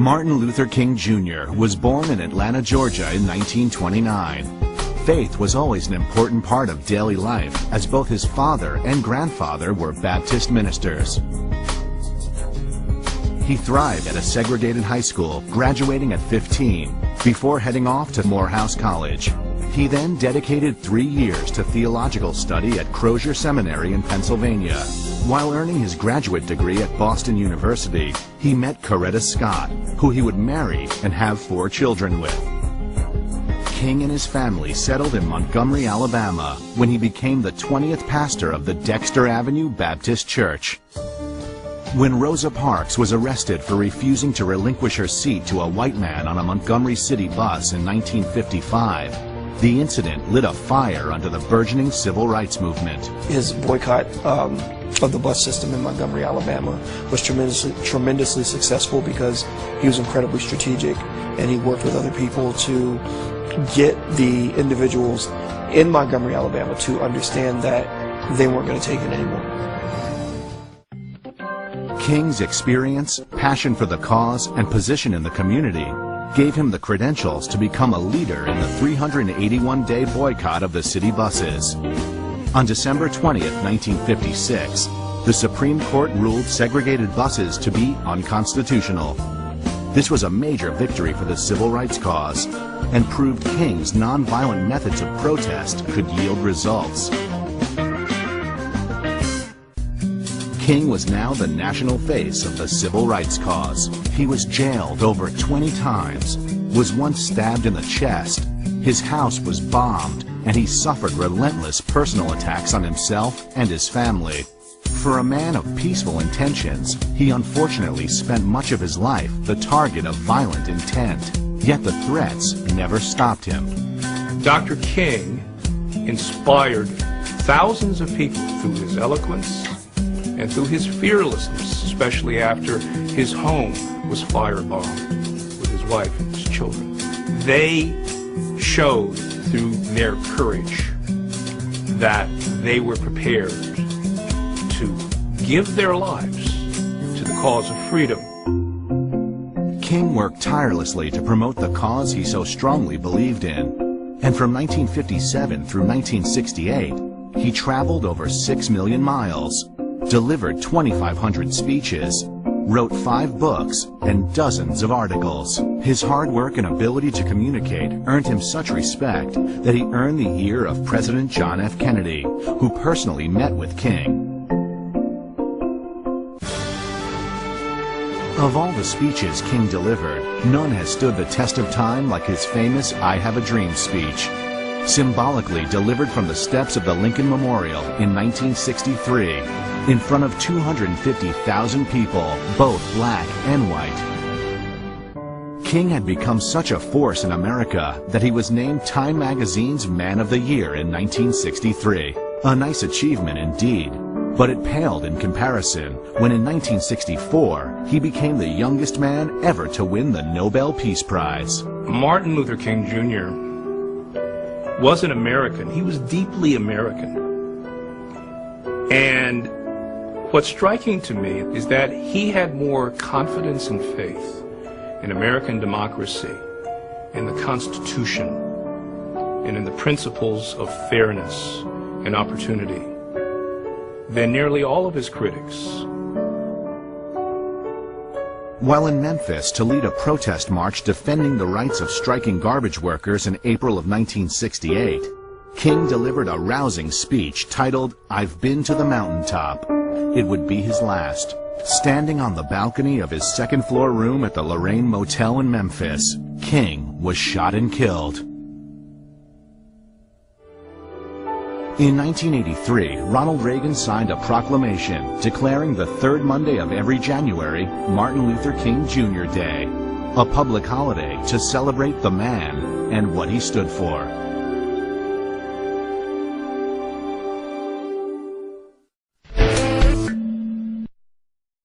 Martin Luther King Jr. was born in Atlanta, Georgia in 1929. Faith was always an important part of daily life, as both his father and grandfather were Baptist ministers. He thrived at a segregated high school, graduating at 15, before heading off to Morehouse College. He then dedicated 3 years to theological study at Crozier Seminary in Pennsylvania. While earning his graduate degree at Boston University, he met Coretta Scott, who he would marry and have 4 children with. King and his family settled in Montgomery, Alabama, when he became the 20th pastor of the Dexter Avenue Baptist Church. When Rosa Parks was arrested for refusing to relinquish her seat to a white man on a Montgomery City bus in 1955, the incident lit a fire under the burgeoning civil rights movement. His boycott of the bus system in Montgomery, Alabama was tremendously successful because he was incredibly strategic, and he worked with other people to get the individuals in Montgomery, Alabama to understand that they weren't going to take it anymore. King's experience, passion for the cause, and position in the community gave him the credentials to become a leader in the 381-day boycott of the city buses. On December 20th, 1956, the Supreme Court ruled segregated buses to be unconstitutional. This was a major victory for the civil rights cause and proved King's nonviolent methods of protest could yield results. King was now the national face of the civil rights cause. He was jailed over 20 times, was once stabbed in the chest, his house was bombed, and he suffered relentless personal attacks on himself and his family. For a man of peaceful intentions, he unfortunately spent much of his life the target of violent intent, yet the threats never stopped him. Dr. King inspired thousands of people through his eloquence and through his fearlessness, especially after his home was firebombed with his wife and his children. They showed through their courage that they were prepared to give their lives to the cause of freedom. King worked tirelessly to promote the cause he so strongly believed in, and from 1957 through 1968, he traveled over 6 million miles, delivered 2,500 speeches, wrote 5 books, and dozens of articles. His hard work and ability to communicate earned him such respect that he earned the ear of President John F. Kennedy, who personally met with King. Of all the speeches King delivered, none has stood the test of time like his famous "I Have a Dream" speech. Symbolically delivered from the steps of the Lincoln Memorial in 1963, in front of 250,000 people, both black and white. King had become such a force in America that he was named Time Magazine's Man of the Year in 1963. A nice achievement indeed, but it paled in comparison when in 1964 he became the youngest man ever to win the Nobel Peace Prize. Martin Luther King Jr. was an American. He was deeply American. And what's striking to me is that he had more confidence and faith in American democracy, in the Constitution, and in the principles of fairness and opportunity than nearly all of his critics. While in Memphis to lead a protest march defending the rights of striking garbage workers in April of 1968, King delivered a rousing speech titled, "I've Been to the Mountaintop." It would be his last. Standing on the balcony of his second-floor room at the Lorraine Motel in Memphis, King was shot and killed. In 1983, Ronald Reagan signed a proclamation declaring the third Monday of every January Martin Luther King Jr. Day, a public holiday to celebrate the man and what he stood for.